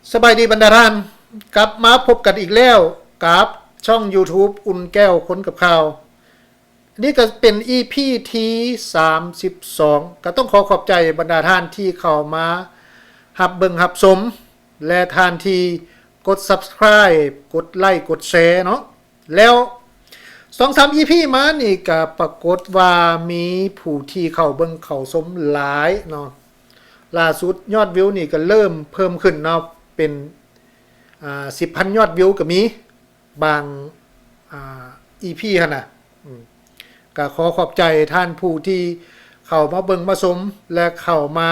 สบายดีบรรดาท่านกลับมาพบกันอีกแล้วกับช่อง YouTube อุ่นแก้วค้นกับข่าวนี่ก็เป็น EP ที่32ก็ต้องขอบใจบรรดาท่านที่เข้ามาหับเบิ่งหับชมและท่านที่กด Subscribe กดไลค์กดแชร์เนาะแล้ว 2-3 EP มานี่ก็ปรากฏว่ามีผู้ที่เข้าเบิ่งเข้าชมหลายเนาะล่าสุดยอดวิวนี่ก็เริ่มเพิ่มขึ้นเนาะเป็น10,000 ยอดวิวก็มีบางEP หั่นน่ะก็ขอขอบใจท่านผู้ที่เข้ามาเบิ่งมาชมและเข้ามา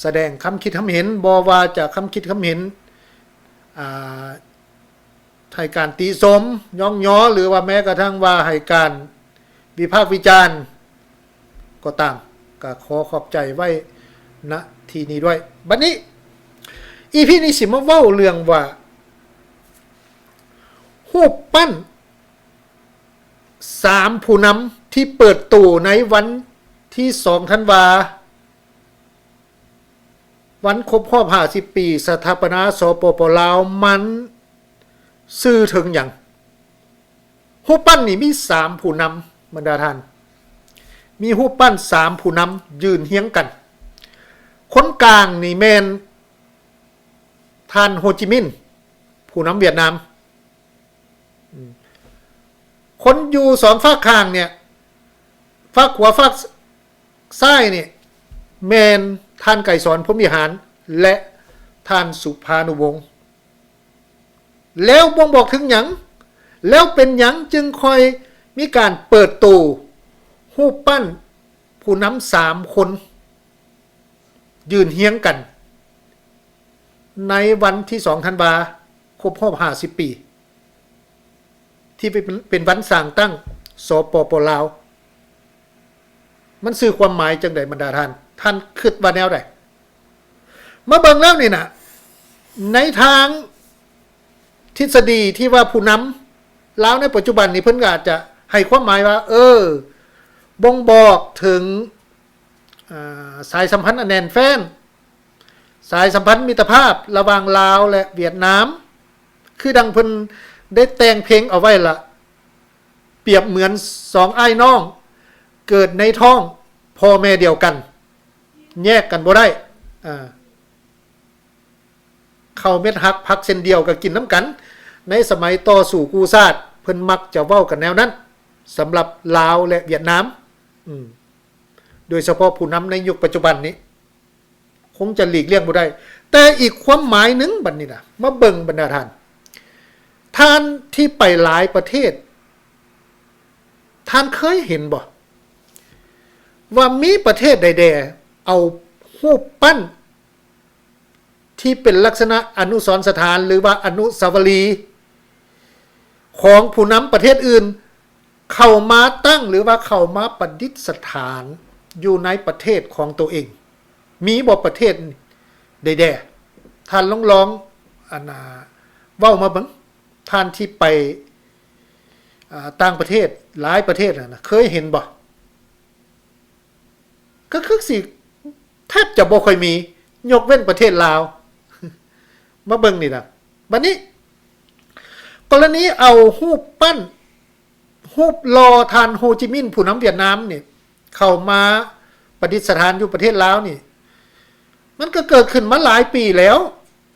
แสดงคำคิดคำเห็นบ่ว่าจะคำคิดคำเห็นให้การตีสมย่องย้อหรือว่าแม้กระทั่งว่าให้การวิพากษ์วิจารณ์ก็ตามก็ขอขอบใจไว้ณที่นี้ด้วยบัดนี้อีพีนี้สิมาเว้าเรื่องว่ารูปปั้น3ผู้นำที่เปิดตู้ในวันที่2ธันวาวันครบรอบ50ปีสถาปนาสปป.ลาวมันซื่อถึงอย่างรูปปั้นนี่มี3ผู้นำบรรดาท่านมีรูปปั้น3ผู้นำยืนเฮียงกันคนกลางนี่แม่นท่านโฮจิมินห์ผู้นำเวียดนามคนอยู่2ฝากข้างเนี่ยฝากขวาฝากซ้ายเนี่ยแม่นท่านไกรสอนพรหมวิหารและท่านสุภานุวงศ์แล้วบ่งบอกถึงหยังแล้วเป็นหยังจึงคอยมีการเปิดตู้รูปปั้นผู้นำ3คนยืนเฮียงกันในวันที่2ธันวาครบรอบ50ปีที่เป็นวันสร้างตั้งสปป.ลาวมันสื่อความหมายจังได๋บรรดาท่านคิดว่าแนวใดมาเบิ่งแล้วนี่น่ะในทางทฤษฎีที่ว่าผู้นำลาวในปัจจุบันนี้เพิ่นก็อาจจะให้ความหมายว่าบ่งบอกถึงสายสัมพันธ์อันแน่นแฟ้นสายสัมพันธ์มิตรภาพระหว่างลาวและเวียดนามคือดังเพิ่นได้แต่งเพลงเอาไว้ละเปรียบเหมือน2อ้ายน้องเกิดในท้องพ่อแม่เดียวกันแยกกันบ่ได้เข้าเม็ดฮักพักเส้นเดียวก็กินน้ำกันในสมัยต่อสู่กูซาดเพิ่นมักจะเว้ากันแนวนั้นสำหรับลาวและเวียดนามโดยเฉพาะผู้นำในยุคปัจจุบันนี้คงจะหลีกเลี่ยงบ่ได้แต่อีกความหมายหนึ่งบัดนี้นะมาเบิ่งบรรดาท่านที่ไปหลายประเทศท่านเคยเห็นบ่ว่ามีประเทศใดๆเอารูปปั้นที่เป็นลักษณะอนุสรณ์สถานหรือว่าอนุสาวรีย์ของผู้นำประเทศอื่นเข้ามาตั้งหรือว่าเข้ามาประดิษฐานอยู่ในประเทศของตัวเองมีบ่ประเทศใดๆท่านลองเว้ามาเบิ่งท่านที่ไปต่างประเทศหลายประเทศนะเคยเห็นบ่ก็คือสิแทบจะบ่ค่อยมียกเว้นประเทศลาวมาเบิ่งนี่นะบัดนี้กรณีเอารูปปั้นรูปหล่อท่านโฮจิมินห์ผู้นำเวียดนามนี่เข้ามาประดิษฐานอยู่ประเทศลาวนี่มันก็เกิดขึ้นมาหลายปีแล้ว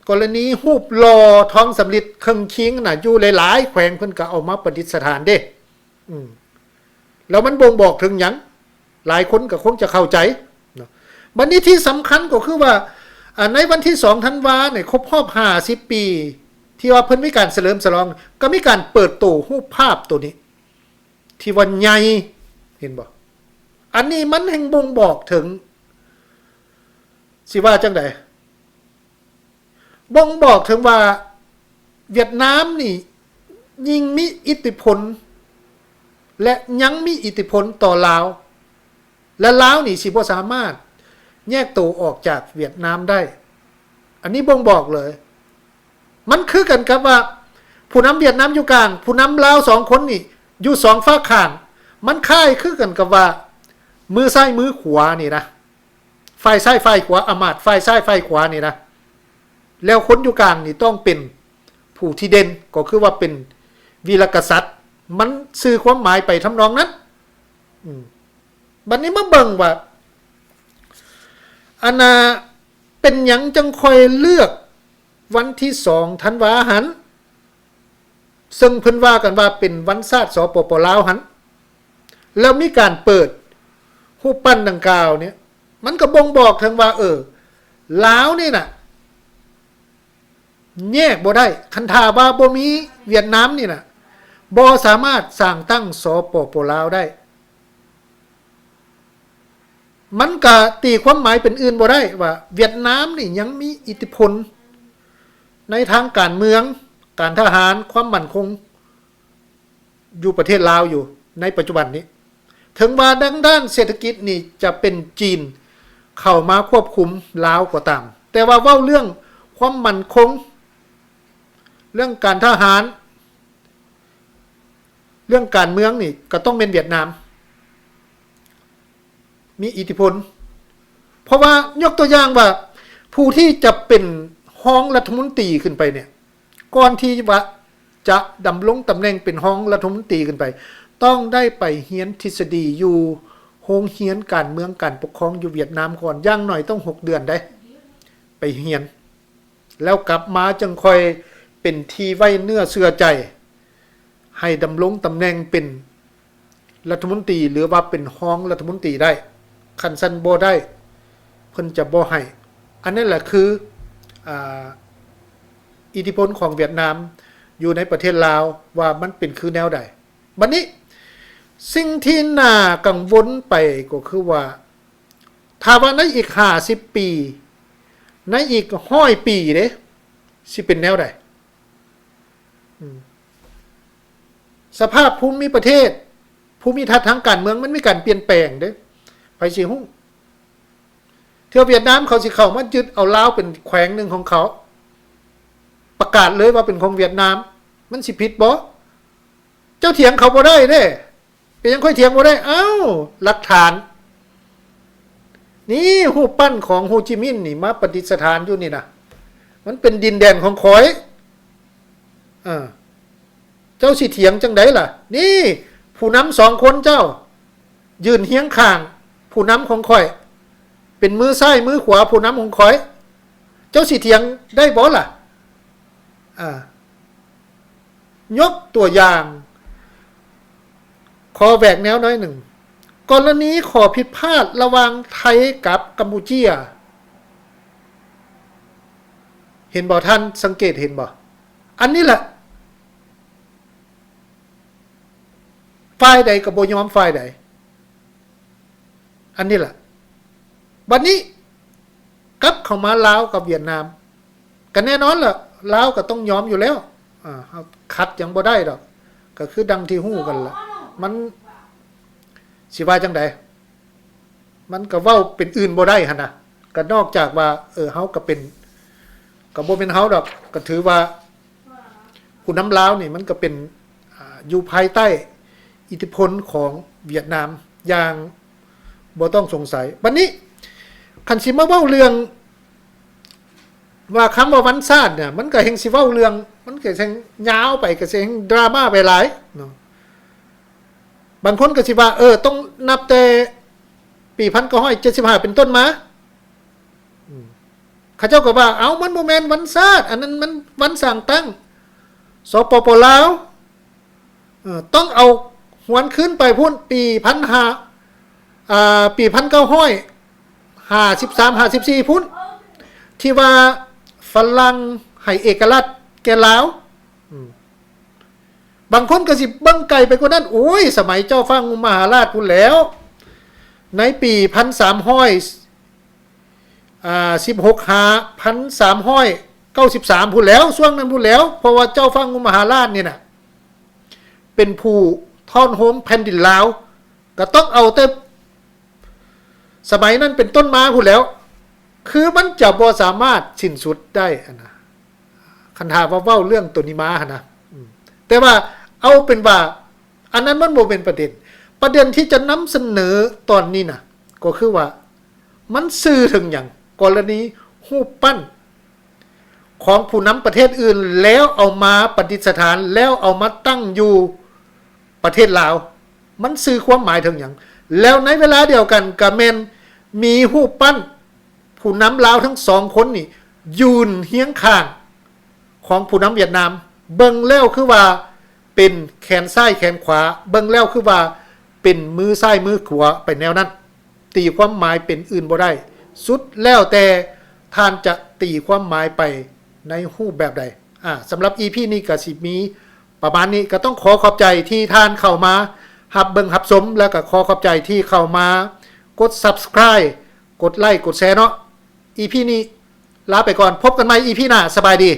กรณีรูปหล่อทองสำริดเครื่องคิงน่ะอยู่หลายๆแขวงเพิ่นก็เอามาประดิษฐานเด้แล้วมันบ่งบอกถึงหยังหลายคนก็คงจะเข้าใจบัดนี้ที่สำคัญก็คือว่าในวันที่2ธันวาเนี่ยครบรอบ50ปีที่ว่าเพิ่นมีการเฉลิมฉลองก็มีการเปิดตู้รูปภาพตัวนี้ที่ว่าใหญ่เห็นบ่อันนี้มันแห่งบ่งบอกถึงสิว่าจังได๋บ่งบอกถึงว่าเวียดนามนี่ยิ่งมีอิทธิพลและยังมีอิทธิพลต่อลาวและลาวนี่สิบ่สามารถแยกตัวออกจากเวียดนามได้อันนี้บ่งบอกเลยมันคือกันกับว่าผู้นำเวียดนามอยู่กลางผู้นำลาว2คนนี่อยู่2ฝากข้างมันคล้ายคือกันกับว่ามือซ้ายมือขวานี่นะฝ่ายซ้ายฝ่ายขวาอำมาตย์ฝ่ายซ้ายฝ่ายขวานี่นะ แล้วคนอยู่กลางนี่ต้องเป็นผู้ที่เด่นก็คือว่าเป็นวีรกษัตริย์มันสื่อความหมายไปทำนองนั้นบัดนี้มาเบิ่งว่าอันน่ะเป็นหยังจังค่อยเลือกวันที่2ธันวาหันซึ่งเพิ่นว่ากันว่าเป็นวันชาติสปปลาวหันแล้วมีการเปิดรูปปั้นดังกล่าวเนี่ยมันก็บ่งบอกถึงว่าลาวนี่น่ะแยกบ่ได้คันทาว่าบ่มีเวียดนามนี่น่ะบ่สามารถสร้างตั้งสปปลาวได้มันก็ตีความหมายเป็นอื่นบ่ได้ว่าเวียดนามนี่ยังมีอิทธิพลในทางการเมืองการทหารความมั่นคงอยู่ประเทศลาวอยู่ในปัจจุบันนี้ถึงว่าด้านเศรษฐกิจนี่จะเป็นจีนเข้ามาควบคุมลาวก็ตามแต่ว่าเว้าเรื่องความมั่นคงเรื่องการทหารเรื่องการเมืองนี่ก็ต้องเป็นเวียดนามมีอิทธิพลเพราะว่ายกตัวอย่างว่าผู้ที่จะเป็นห้องรัฐมนตรีขึ้นไปเนี่ยก่อนที่ว่าจะดำรงตำแหน่งเป็นห้องรัฐมนตรีขึ้นไปต้องได้ไปเรียนทฤษฎีอยู่โรงเรียนการเมืองการปกครองอยู่เวียดนามก่อนอย่างหน่อยต้อง6 เดือนได้ไปเรียนแล้วกลับมาจึงค่อยเป็นที่ไว้เนื้อเชื่อใจให้ดำรงตำแหน่งเป็นรัฐมนตรีหรือว่าเป็นห้องรัฐมนตรีได้คันซันบ่ได้เพิ่นจะบ่ให้อันนั้นแหละคืออิทธิพลของเวียดนามอยู่ในประเทศลาวว่ามันเป็นคือแนวใดบัดนี้สิ่งที่น่ากังวลไปก็คือว่าถ้าว่าในอีก50 ปีในอีก100 ปีเด้สิเป็นแนวใดสภาพภูมิประเทศภูมิทัศน์ทางการเมืองมันมีการเปลี่ยนแปลงเด้ไปสิฮู้เที่ยวเวียดนามเขาสิเข้ามายึดเอาลาวเป็นแขวงหนึ่งของเขาประกาศเลยว่าเป็นของเวียดนามมันสิผิดบ่เจ้าเถียงเขาบ่ได้เด้เป็นยังค่อยเถียงบ่ได้เอ้าหลักฐานนี่รูปปั้นของโฮจิมินห์นี่มาประดิษฐานอยู่นี่นะมันเป็นดินแดนของข่อยเจ้าสิเถียงจังไดล่ะนี่ผู้นำ2 คนเจ้ายืนเฮียงข้างผู้นำของข่อยเป็นมือซ้ายมือขวาผู้นำของข่อยเจ้าสิเถียงได้บ่ล่ะยกตัวอย่างขอแหวกแนวน้อยหนึ่งกรณีขอผิดพลาดระหว่างไทยกับกัมพูชีเห็นบ่ท่านสังเกตเห็นบ่อันนี้แหละฝ่ายใดกับบ่ยอมฝ่ายใดอันนี้แหละบัดนี้กลับเข้ามาลาวกับเวียดนามก็แน่นอนล่ะลาวก็ต้องยอมอยู่แล้วคัดยังบ่ได้ดอกก็คือดังที่ฮู้กันล่ะมันสิว่าจังไดมันก็เว้าเป็นอื่นบ่ได้หั่นน่ะก็นอกจากว่าเฮาก็เป็นก็บ่เป็นเฮาดอกก็ถือว่าผู้นำลาวนี่มันก็เป็นอยู่ภายใต้อิทธิพลของเวียดนามอย่างบ่ต้องสงสัยบัดนี้คันสิมาเว้าเรื่องว่าคำว่าวันชาติเนี่ยมันก็แห่งสิเว้าเรื่องมันก็แห่งยาวไปก็แห่งดราม่าไปหลายเนาะบางคนก็สิว่าต้องนับแต่ปี1975เป็นต้นมาเขาเจ้าก็ว่าเอามันบ่แม่นวันชาติอันนั้นมันวันสร้างตั้งสปปลาวต้องเอาหวนขึ้นไปพุ่นปีปี1953-54พุ่นที่ว่าฝรั่งให้เอกราชแก่ลาวบางคนก็สิเบิ่งไกลไปกว่านั้นโอ้ยสมัยเจ้าฟ้างุมหาราชพุ่นแล้วในปี1316-1393พุ่นแล้วช่วงนั้นพุ่นแล้วเพราะว่าเจ้าฟ้างุมหาราชนี่น่ะเป็นผู้ทอนโฮมแผ่นดินลาวก็ต้องเอาแต่สมัยนั้นเป็นต้นมาพุ่นแล้วคือมันจะบ่สามารถสิ้นสุดได้นะคันหาว่าเว้าเรื่องตัวนี้มาหั่นนะแต่ว่าเอาเป็นว่าอันนั้นมันบ่เป็นประเด็นที่จะนำเสนอตอนนี้นะก็คือว่ามันสื่อถึงอย่างกรณีรูปปั้น ของผู้นำประเทศอื่นแล้วเอามาประดิษฐานแล้วเอามาตั้งอยู่ประเทศลาวมันสื่อความหมายถึงอย่างแล้วในเวลาเดียวกันก็แม่นมีรูปปั้นผู้นำลาวทั้งสองคนนี่ยืนเฮียงข้างของผู้นำเวียดนามเบิ่งแล้วคือว่าเป็นแขนซ้ายแขนขวาเบิ่งแล้วคือว่าเป็นมือซ้ายมือขวาไปแนวนั้นตีความหมายเป็นอื่นบ่ได้สุดแล้วแต่ท่านจะตีความหมายไปในรูปแบบใดสำหรับ EP นี้ก็สิมีประมาณนี้ก็ต้องขอขอบใจที่ท่านเข้ามาหับเบิ่งหับสมแล้วก็ขอขอบใจที่เข้ามากด Subscribe กดไลค์กดแชร์เนาะ EP นี้ลาไปก่อนพบกันใหม่ EP หน้าสบายดี